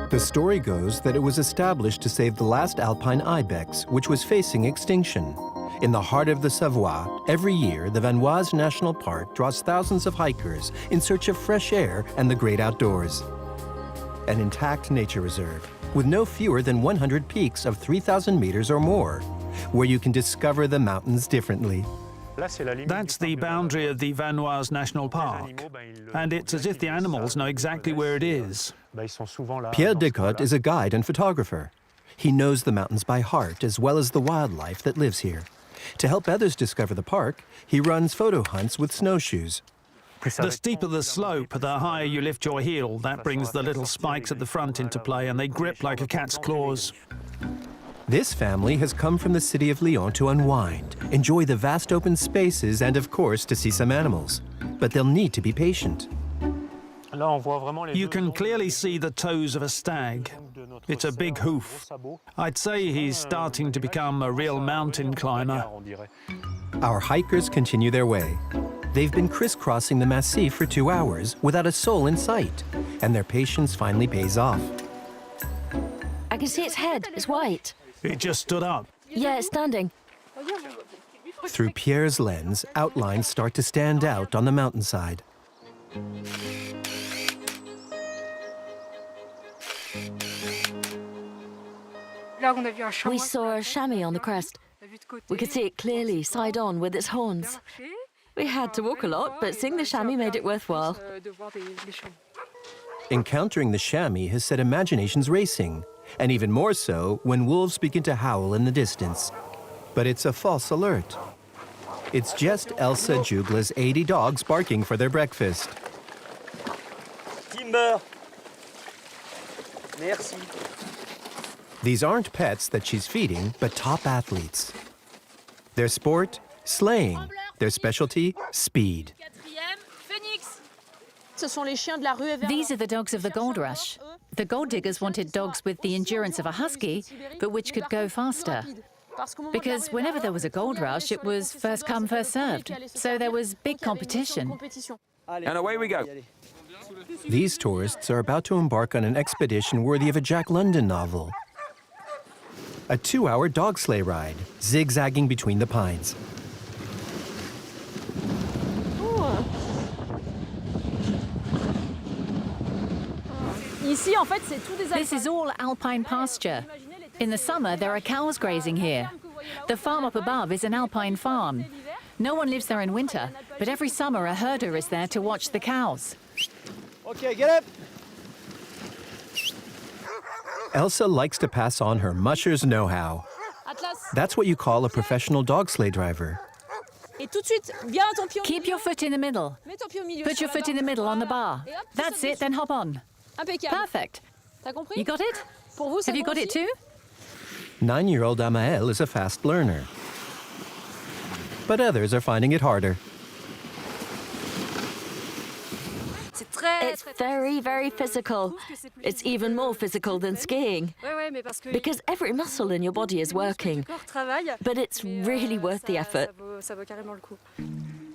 The story goes that it was established to save the last Alpine ibex, which was facing extinction. In the heart of the Savoie, every year, the Vanoise National Park draws thousands of hikers in search of fresh air and the great outdoors. An intact nature reserve with no fewer than 100 peaks of 3,000 meters or more, where you can discover the mountains differently. That's the boundary of the Vanoise National Park, and it's as if the animals know exactly where it is. Pierre Decotte is a guide and photographer. He knows the mountains by heart as well as the wildlife that lives here. To help others discover the park, he runs photo hunts with snowshoes. The steeper the slope, the higher you lift your heel. That brings the little spikes at the front into play, and they grip like a cat's claws. This family has come from the city of Lyon to unwind, enjoy the vast open spaces, and of course to see some animals. But they'll need to be patient. You can clearly see the toes of a stag. It's a big hoof. I'd say he's starting to become a real mountain climber. Our hikers continue their way. They've been crisscrossing the massif for 2 hours without a soul in sight, and their patience finally pays off. I can see its head. It's white. It just stood up. Yeah, it's standing. Through Pierre's lens, outlines start to stand out on the mountainside. We saw a chamois on the crest. We could see it clearly, side on, with its horns. We had to walk a lot, but seeing the chamois made it worthwhile. Encountering the chamois has set imaginations racing, and even more so when wolves begin to howl in the distance. But it's a false alert. It's just Elsa Jugla's 80 dogs barking for their breakfast. Timber. Merci. These aren't pets that she's feeding, but top athletes. Their sport, sleighing. Their specialty, speed. These are the dogs of the gold rush. The gold diggers wanted dogs with the endurance of a husky, but which could go faster. Because whenever there was a gold rush, it was first come, first served. So there was big competition. And away we go. These tourists are about to embark on an expedition worthy of a Jack London novel. A 2-hour dog sleigh ride, zigzagging between the pines. This is all alpine pasture. In the summer, there are cows grazing here. The farm up above is an alpine farm. No one lives there in winter, but every summer a herder is there to watch the cows. Okay, get up. Elsa likes to pass on her musher's know-how. That's what you call a professional dog sleigh driver. Keep your foot in the middle. Put your foot in the middle on the bar. That's it, then hop on. Perfect. You got it? Have you got it too? 9-year-old Amael is a fast learner. But others are finding it harder. It's very, very physical. It's even more physical than skiing. Because every muscle in your body is working. But it's really worth the effort.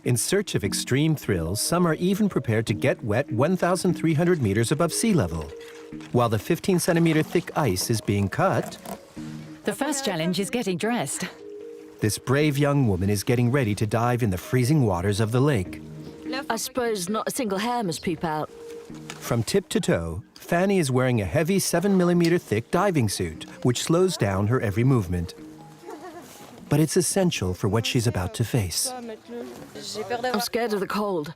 In search of extreme thrills, some are even prepared to get wet 1,300 meters above sea level. While the 15-centimeter thick ice is being cut, The first challenge is getting dressed. this brave young woman is getting ready to dive in the freezing waters of the lake. I suppose not a single hair must peep out. From tip to toe, Fanny is wearing a heavy 7mm thick diving suit, which slows down her every movement. But it's essential for what she's about to face. I'm scared of the cold.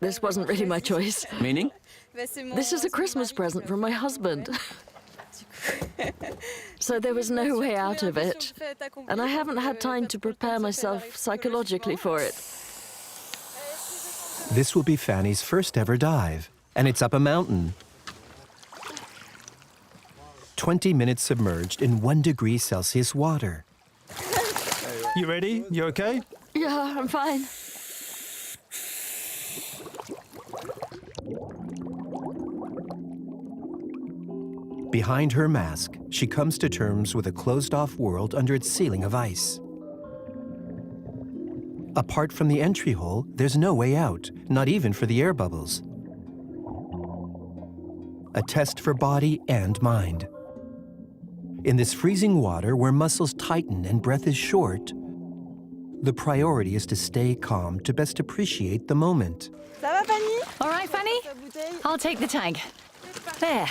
This wasn't really my choice. Meaning? This is a Christmas present from my husband. So there was no way out of it. And I haven't had time to prepare myself psychologically for it. This will be Fanny's first ever dive, and it's up a mountain. 20 minutes submerged in 1 degree Celsius water. You ready? You okay? Yeah, I'm fine. Behind her mask, she comes to terms with a closed-off world under its ceiling of ice. Apart from the entry hole, there's no way out, not even for the air bubbles. a test for body and mind. In this freezing water where muscles tighten and breath is short, the priority is to stay calm to best appreciate the moment. Ça va, Fanny? All right, Fanny? I'll take the tank. There.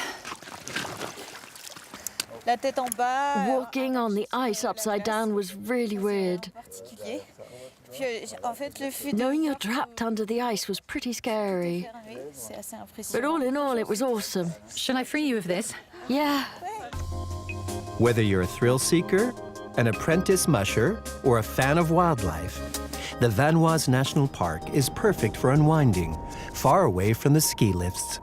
La tête en bas. Walking on the ice upside down was really weird. Particulier. Puis, en fait, le fait de Knowing you're trapped under the ice was pretty scary. c'est assez impressionnant. But all in all, it was awesome. Shall I free you of this? Yeah. Whether you're a thrill seeker, an apprentice musher, or a fan of wildlife, the Vanoise National Park is perfect for unwinding, far away from the ski lifts.